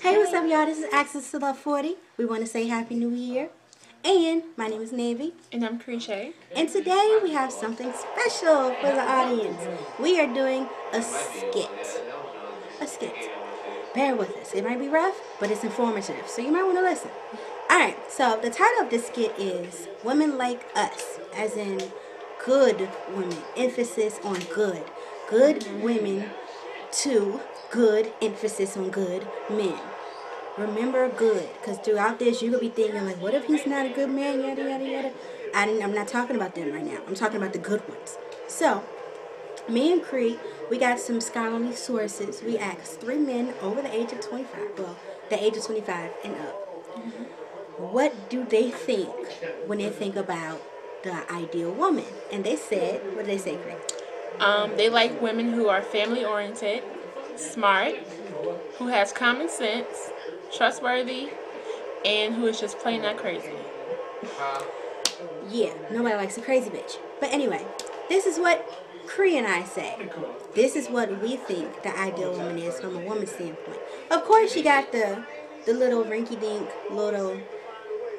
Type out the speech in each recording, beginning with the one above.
Hey, what's up, y'all? This is Access to Love 40. We want to say Happy New Year. And my name is Navy. And I'm Creechay. And today we have something special for the audience. We are doing a skit. A skit. Bear with us. It might be rough, but it's informative, so you might want to listen. Alright, so the title of this skit is Women Like Us, as in good women. Emphasis on good. Good women to good, emphasis on good men. Remember good, because throughout this you're going to be thinking like, what if he's not a good man, yada yada yada. I'm not talking about them right now. I'm talking about the good ones. So, me and Cree, we got some scholarly sources. We asked 3 men over the age of 25, well, the age of 25 and up. What do they think when they think about the ideal woman? And they said, what did they say, Cree? They like women who are family oriented, smart, who has common sense, trustworthy, and who is just plain not crazy. Yeah, nobody likes a crazy bitch. But anyway, this is what Cree and I say. This is what we think the ideal woman is from a woman's standpoint. Of course, you got the little rinky-dink little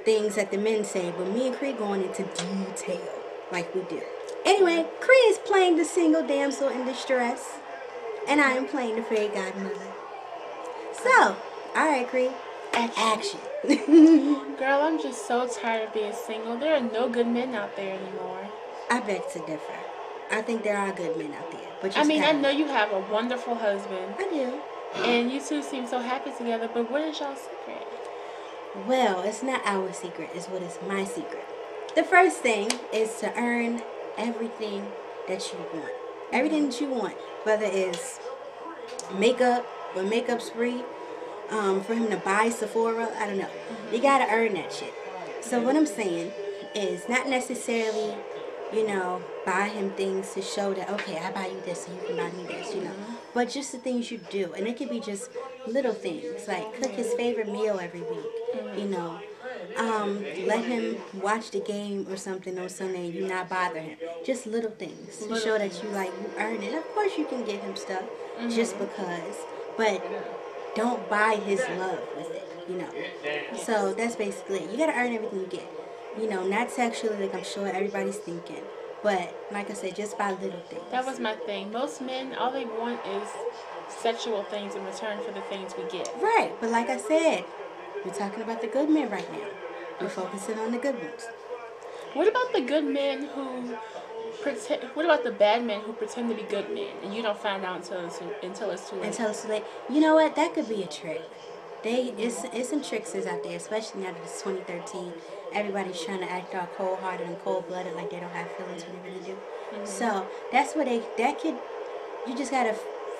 things that the men say, but me and Cree going into detail like we do. Anyway, Cree is playing the single damsel in distress, and I am playing the fairy godmother. So, alright, Cree, action. Girl, I'm just so tired of being single. There are no good men out there anymore. I beg to differ. I think there are good men out there. But I know you have a wonderful husband. I do. And you two seem so happy together, but what is y'all's secret? Well, it's not our secret. It's what is my secret. The first thing is to earn everything that you want. Everything that you want. Whether it's makeup, or makeup spree, for him to buy Sephora, I don't know. You gotta earn that shit. So what I'm saying is not necessarily, buy him things to show that, okay, I buy you this so you can buy me this, But just the things you do. And it could be just little things, like cook his favorite meal every week, let him watch the game or something on Sunday and you not bother him. Just little things to show that you earn it. Of course you can give him stuff just because, but don't buy his love with it, So that's basically it. You gotta earn everything you get. Not sexually like I'm sure everybody's thinking. But like I said, just by little things. That was my thing. Most men, all they want is sexual things in return for the things we get. Right, but like I said, we're talking about the good men right now. We're focusing on the good ones. What about the good men who pretend? What about the bad men who pretend to be good men and you don't find out until it's too late? Until it's too late. You know what? That could be a trick. It's some tricksters out there, especially now that it's 2013. Everybody's trying to act all cold-hearted and cold-blooded like they don't have feelings when they really do. So that's what you just gotta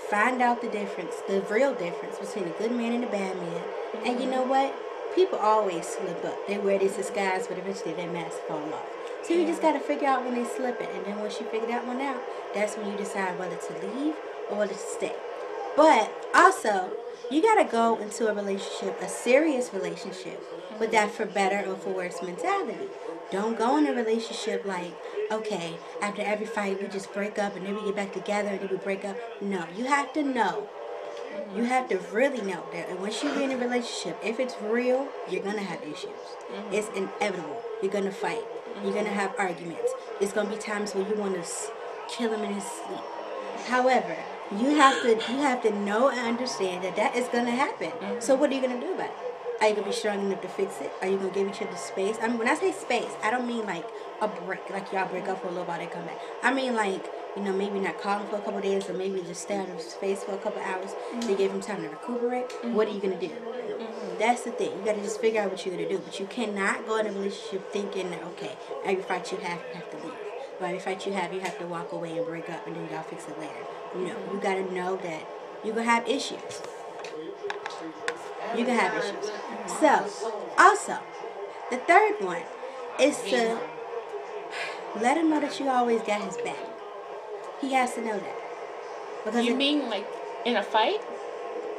find out the difference, the real difference between a good man and a bad man. And you know what? People always slip up. They wear this disguise, but eventually their mask fall off. So you just gotta figure out when they slip it, and then once you figure that one out, that's when you decide whether to leave or whether to stay. But also, you gotta go into a relationship, a serious relationship, with that for better or for worse mentality. Don't go in a relationship like, okay, after every fight we just break up and then we get back together and then we break up. No, you have to know. You have to really know that. And once you're in a relationship, if it's real, you're gonna have issues. It's inevitable. You're gonna fight. You're gonna have arguments. It's gonna be times where you want to kill him in his sleep. However, you have to know and understand that is gonna happen. So what are you gonna do about it? Are you gonna be strong enough to fix it? Are you gonna give each other space? I mean, when I say space, I don't mean like a break, like y'all break up for a little while and come back. I mean like, maybe not call him for a couple of days, or maybe just stay out of his face for a couple of hours to give him time to recuperate. What are you gonna do? That's the thing. You gotta just figure out what you're gonna do. But you cannot go in a relationship thinking that, okay, every fight you have to leave. Or every fight you have to walk away and break up and then y'all fix it later. No, you gotta know that you're gonna have issues. You can have issues. So, also, the third one is to let him know that you always got his back. He has to know that. Because you mean like in a fight?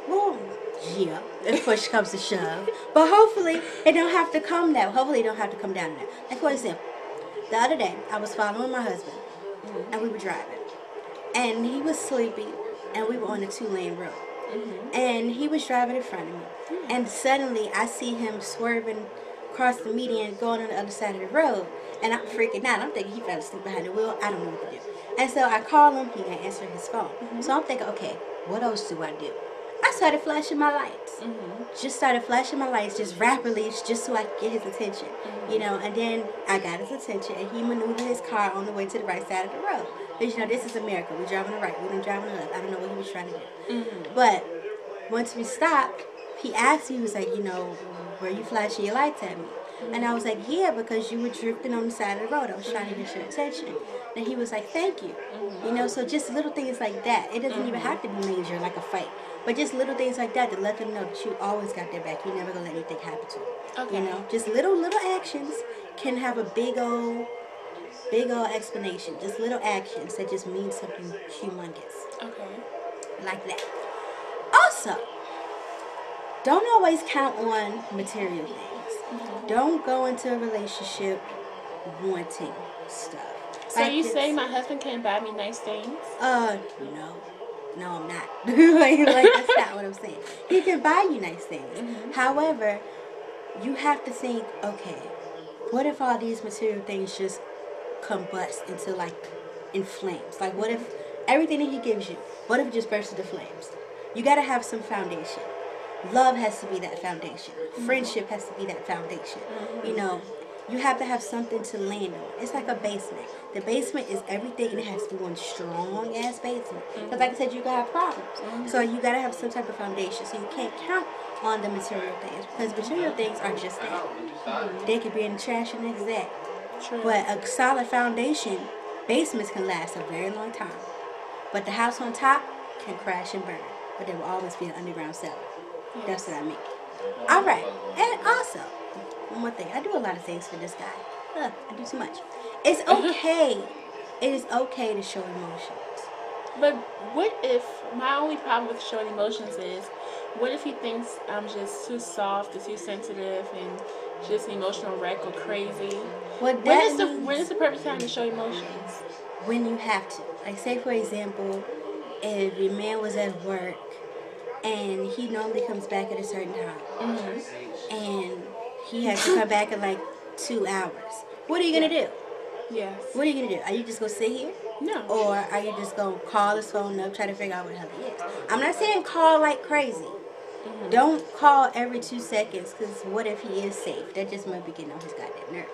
Well, yeah, if push comes to shove. But hopefully it don't have to come down. Hopefully it don't have to come down to that. Like for example, the other day I was following my husband and we were driving. And he was sleepy and we were on a 2-lane road. And he was driving in front of me. And suddenly I see him swerving across the median going on the other side of the road. And I'm freaking out. I'm thinking he fell asleep behind the wheel. I don't know what to do. And so I call him. He didn't answer his phone. So I'm thinking, okay, what else do I do? I started flashing my lights. Just started flashing my lights just rapidly just so I could get his attention. You know, and then I got his attention and he maneuvered his car on the way to the right side of the road. Because, you know, this is America. We're driving the right. We don't drive on the left. I don't know what he was trying to do. But once we stopped, he asked me, he was like, you know, were you flashing your lights at me? And I was like, yeah, because you were drifting on the side of the road. I was trying to get your attention. And he was like, thank you. You know, so just little things like that. It doesn't even have to be major, like a fight. But just little things like that to let them know that you always got their back. You're never going to let anything happen to them. Okay. You know, just little actions can have a big old explanation. Just little actions that just mean something humongous. Okay. Like that. Also, don't always count on material things. Don't go into a relationship wanting stuff. So you say my husband can't buy me nice things? No. No, I'm not. like, that's not what I'm saying. He can buy you nice things. However, you have to think, okay, what if all these material things just combust into, like, in flames? Like, what if everything that he gives you, what if it just bursts into flames? You got to have some foundation. Love has to be that foundation. Friendship has to be that foundation. You know, you have to have something to land on. It's like a basement. The basement is everything, and it has to be one strong-ass basement. Because like I said, you got to have problems. So you got to have some type of foundation. So you can't count on the material things. Because material things are just that. They could be in the trash the next day. True. But a solid foundation, basements can last a very long time. But the house on top can crash and burn. But there will always be an underground cellar. That's what I mean. All right. And also, one more thing. I do a lot of things for this guy. I do too much. It's okay. It is okay to show emotions. But what if, my only problem with showing emotions is, what if he thinks I'm just too soft or too sensitive and just an emotional wreck or crazy? When is the perfect time to show emotions? When you have to. Like, say, for example, if your man was at work and he normally comes back at a certain time, and he has to come back in like 2 hours. What are you going to do? Yes. What are you going to do? Are you just going to sit here? No. Or are you just going to call his phone up, try to figure out what the hell he is? I'm not saying call like crazy. Don't call every 2 seconds, because what if he is safe? That just might be getting on his goddamn nerves.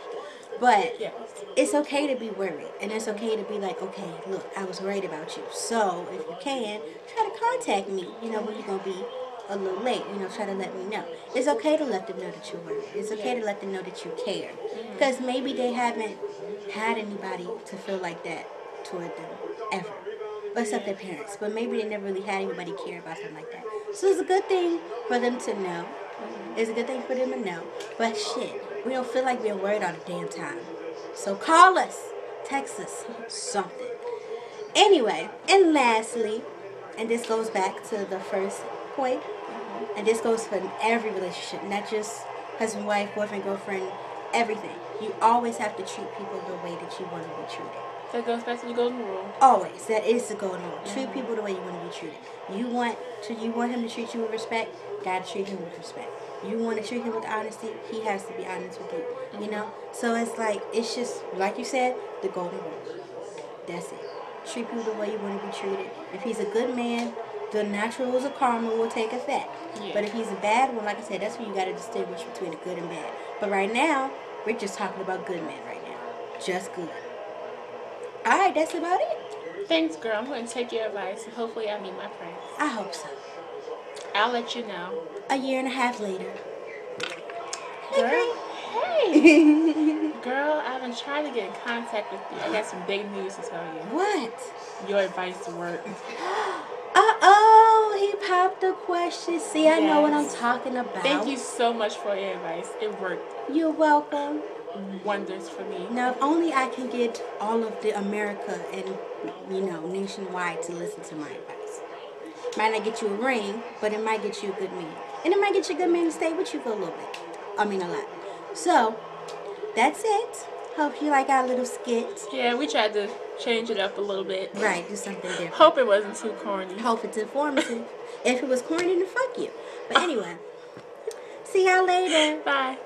But it's okay to be worried. And it's okay to be like, okay, look, I was worried about you. So if you can, try to contact me, you know, when you're going to be a little late, you know, try to let me know. It's okay to let them know that you're worried. It's okay to let them know that you care. Because maybe they haven't had anybody to feel like that toward them ever. Except their parents. But maybe they never really had anybody care about them like that. So it's a good thing for them to know. It's a good thing for them to know. But shit, we don't feel like being worried all the damn time. So call us. Text us. Something. Anyway, and lastly, and this goes back to the first point, and this goes for every relationship, not just husband, wife, boyfriend, girlfriend, everything. You always have to treat people the way that you want to be treated. That goes back to the golden rule. Always. That is the golden rule. Treat people the way you want to be treated. You want him to treat you with respect, gotta treat him with respect. You want to treat him with honesty, he has to be honest with you. You know? So it's like, it's just, like you said, the golden rule. That's it. Treat people the way you want to be treated. If he's a good man, the natural rules of karma will take effect. Yeah. But if he's a bad one, like I said, that's when you got to distinguish between the good and bad. But right now, we're just talking about good men right now. Just good. Alright, that's about it. Thanks, girl. I'm going to take your advice and hopefully I meet my prince. I hope so. I'll let you know. A year and a half later. Girl, hey. Girl, I've been trying to get in contact with you. I got some big news to tell you. What? Your advice worked. Uh-oh, he popped the question. See, I know what I'm talking about. Thank you so much for your advice. It worked. You're welcome. Wonders for me. Now, if only I can get all of the America and, you know, nationwide to listen to my advice. Might not get you a ring, but it might get you a good man. And it might get you a good man to stay with you for a little bit. I mean, a lot. So, that's it. Hope you like our little skit. Yeah, we tried to change it up a little bit. Right, do something different. Hope it wasn't too corny. Hope it's informative. If it was corny, then fuck you. But anyway, see y'all later. Bye.